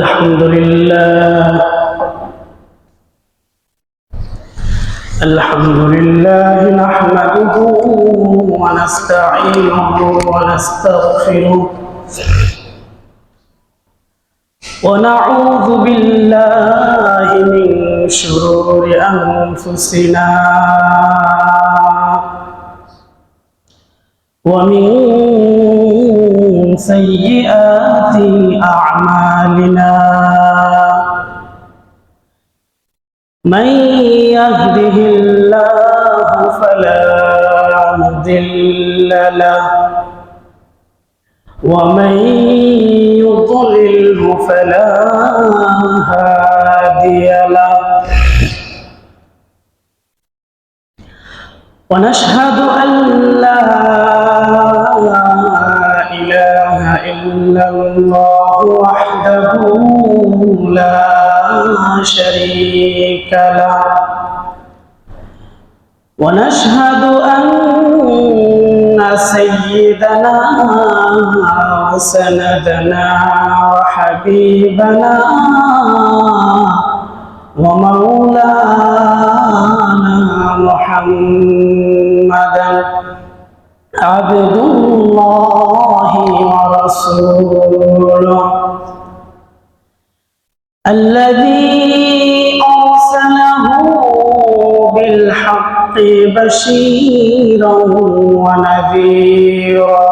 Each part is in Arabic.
الحمد لله نحمده ونستعينه ونستغفره ونعوذ بالله من شرور أنفسنا ومن سيئات أعمالنا من يهده الله فلا مضل له ومن يضلله فلا هادي له ونشهد أن لا إله إلا الله وحده لا شريك له ونشهد أن سيدنا وسندنا وحبيبنا ومولانا محمدا عبد الله ورسوله الذي أرسله بالحق بشيرا ونذيرا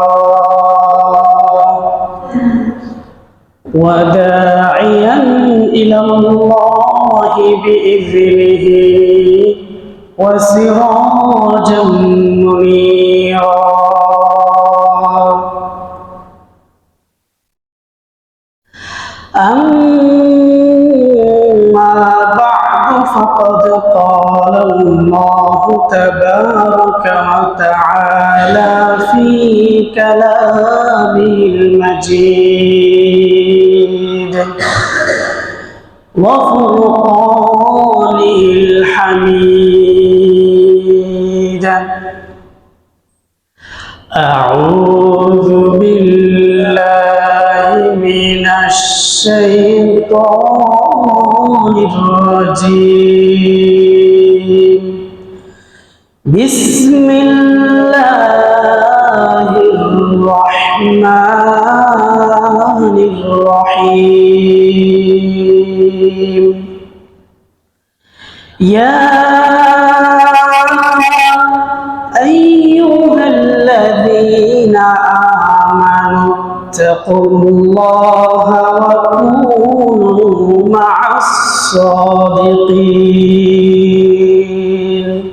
وداعيا إلى الله بإذنه وسراجا منيرا أما بعد فقد قال الله تبارك وتعالى في كلامه المجيد وفرقانه الحميد أعوذ بالله من الشيطان الرجيم بسم الله الرحمن الرحيم يا أيها الذين آمنوا اتقوا الله وكونوا مع الصادقين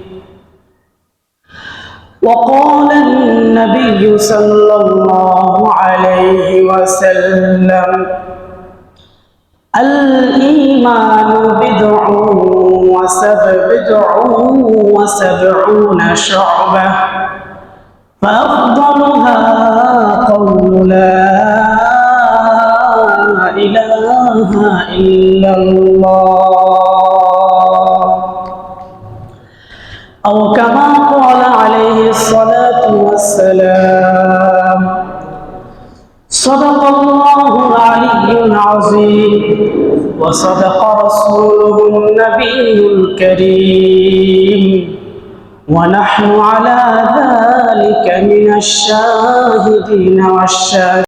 وقال النبي صلى الله عليه وسلم الإيمان بضع وسبعون شعبة فأفضلها قول لا إله إلا الله أو كما قال عليه الصلاة والسلام صدق الله العلي العظيم وصدق رسوله النبي الكريم ونحن على ذلك من الشاهدين والشاكرين